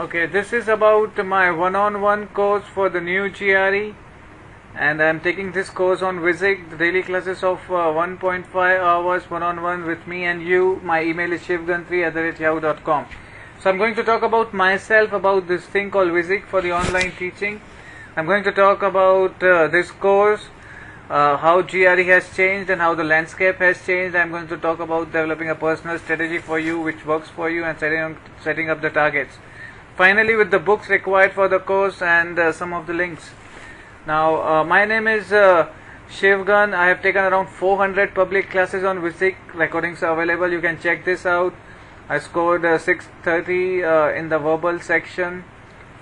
Okay, this is about my one-on-one course for the new GRE, and I'm taking this course on Visic, the daily classes of 1.5 hours one-on-one with me and you. My email is shivgan3@yahoo.com. So I'm going to talk about myself, about this thing called Visic for the online teaching. I'm going to talk about this course, how GRE has changed and how the landscape has changed. I'm going to talk about developing a personal strategy for you which works for you and setting up the targets. Finally, with the books required for the course and some of the links. Now, my name is Shivgan. I have taken around 400 public classes on Visic. Recordings are available. You can check this out. I scored 630 in the verbal section,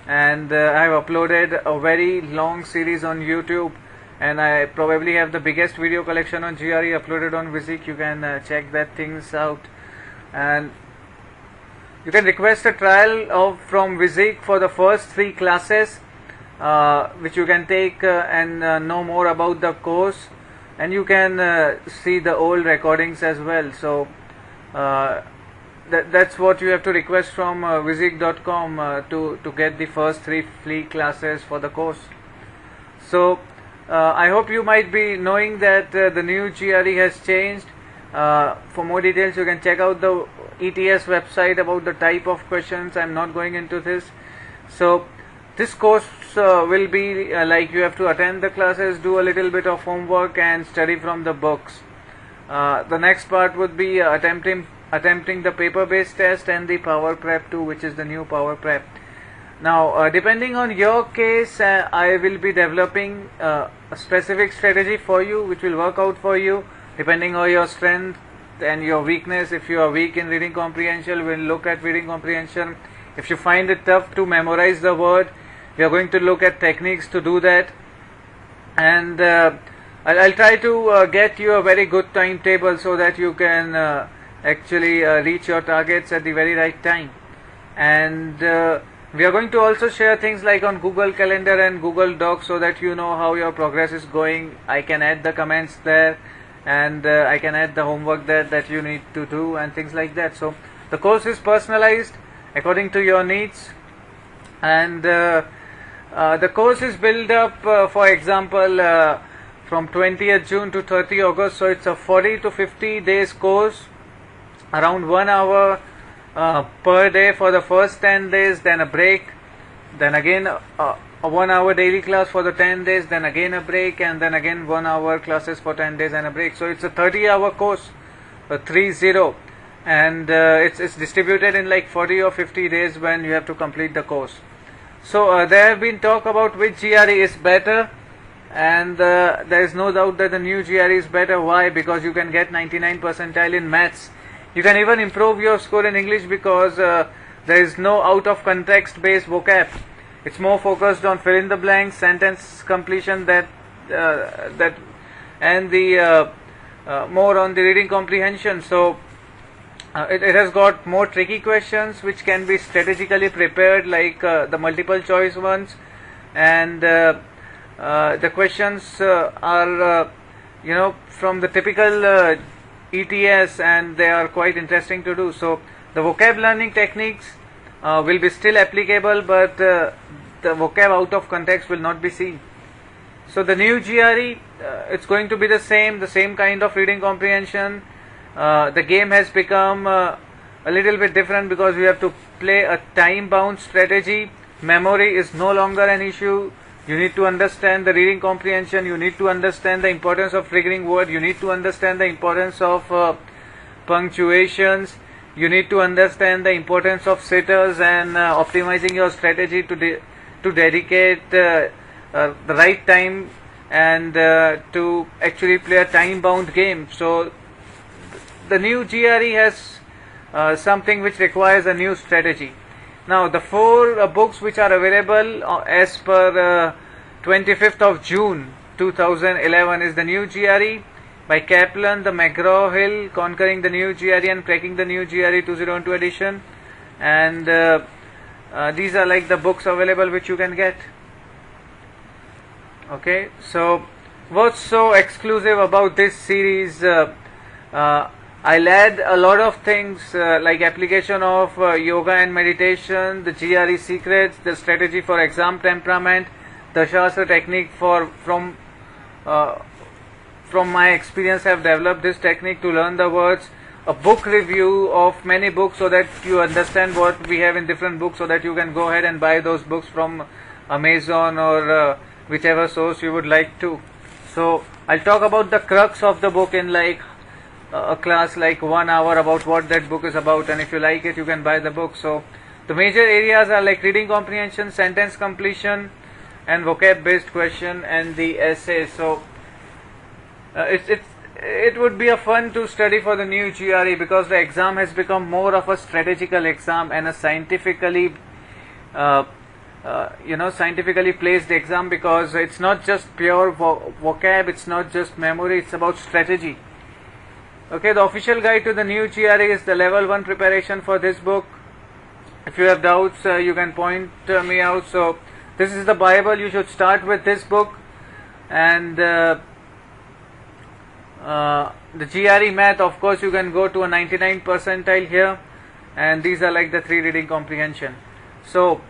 and I have uploaded a very long series on YouTube, and I probably have the biggest video collection on GRE uploaded on Visic. You can check that things out, and you can request a trial from Visic for the first 3 classes, which you can take and know more about the course, and you can see the old recordings as well. So that's what you have to request from visic.com to get the first 3 free classes for the course. So I hope you might be knowing that the new GRE has changed. For more details, you can check out the ETS website about the type of questions. I'm not going into this. So this course will be like you have to attend the classes, do a little bit of homework and study from the books. The next part would be attempting the paper-based test and the Power Prep 2, which is the new Power Prep. Now, depending on your case, I will be developing a specific strategy for you, which will work out for you, depending on your strength and your weakness. If you are weak in reading comprehension, we'll look at reading comprehension. If you find it tough to memorize the word, we are going to look at techniques to do that. And I'll try to get you a very good timetable so that you can actually reach your targets at the very right time. And we are going to also share things like on Google Calendar and Google Docs so that you know how your progress is going. I can add the comments there, and I can add the homework there that you need to do and things like that. So the course is personalized according to your needs, and the course is built up, for example, from 20th June to 30 August. So it's a 40 to 50 days course, around 1 hour per day for the first 10 days, then a break, then again a 1 hour daily class for the 10 days, then again a break, and then again 1 hour classes for 10 days and a break. So it's a 30-hour course, 30, and it's distributed in like 40 or 50 days when you have to complete the course. So there have been talk about which GRE is better, and there is no doubt that the new GRE is better. Why? Because you can get 99 percentile in maths. You can even improve your score in English because there is no out of context based vocab. It's more focused on fill in the blanks, sentence completion, and the more on the reading comprehension. So it has got more tricky questions which can be strategically prepared, like the multiple choice ones, and the questions are from the typical ETS, and they are quite interesting to do. So the vocab learning techniques will be still applicable, but the vocab out of context will not be seen. So the new GRE, it's going to be the same kind of reading comprehension. The game has become a little bit different because we have to play a time-bound strategy. Memory is no longer an issue. You need to understand the reading comprehension. You need to understand the importance of triggering word. You need to understand the importance of punctuations. You need to understand the importance of sitters and optimizing your strategy to dedicate the right time and to actually play a time-bound game. So the new GRE has something which requires a new strategy. Now the 4 books which are available as per 25th of June 2011 is the new GRE by Kaplan, the McGraw-Hill, Conquering the New GRE and Cracking the New GRE 2012 edition, and these are like the books available which you can get. Okay, so what's so exclusive about this series? I'll add a lot of things like application of yoga and meditation, the GRE secrets, the strategy for exam temperament, the Shastra technique from my experience have developed this technique to learn the words, a book review of many books so that you understand what we have in different books, so that you can go ahead and buy those books from Amazon or whichever source you would like to. So I'll talk about the crux of the book in like a class like 1 hour about what that book is about, and if you like it you can buy the book. So the major areas are like reading comprehension, sentence completion, and vocab based question and the essay. So it would be a fun to study for the new GRE because the exam has become more of a strategical exam and a scientifically scientifically placed exam, because it's not just pure vocab, it's not just memory, it's about strategy. Okay, the official guide to the new GRE is the level 1 preparation for this book. If you have doubts, you can point me out. So this is the Bible. You should start with this book, and the GRE math, of course you can go to a 99 percentile here, and these are like the 3 reading comprehension. So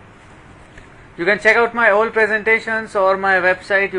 you can check out my old presentations or my website. You can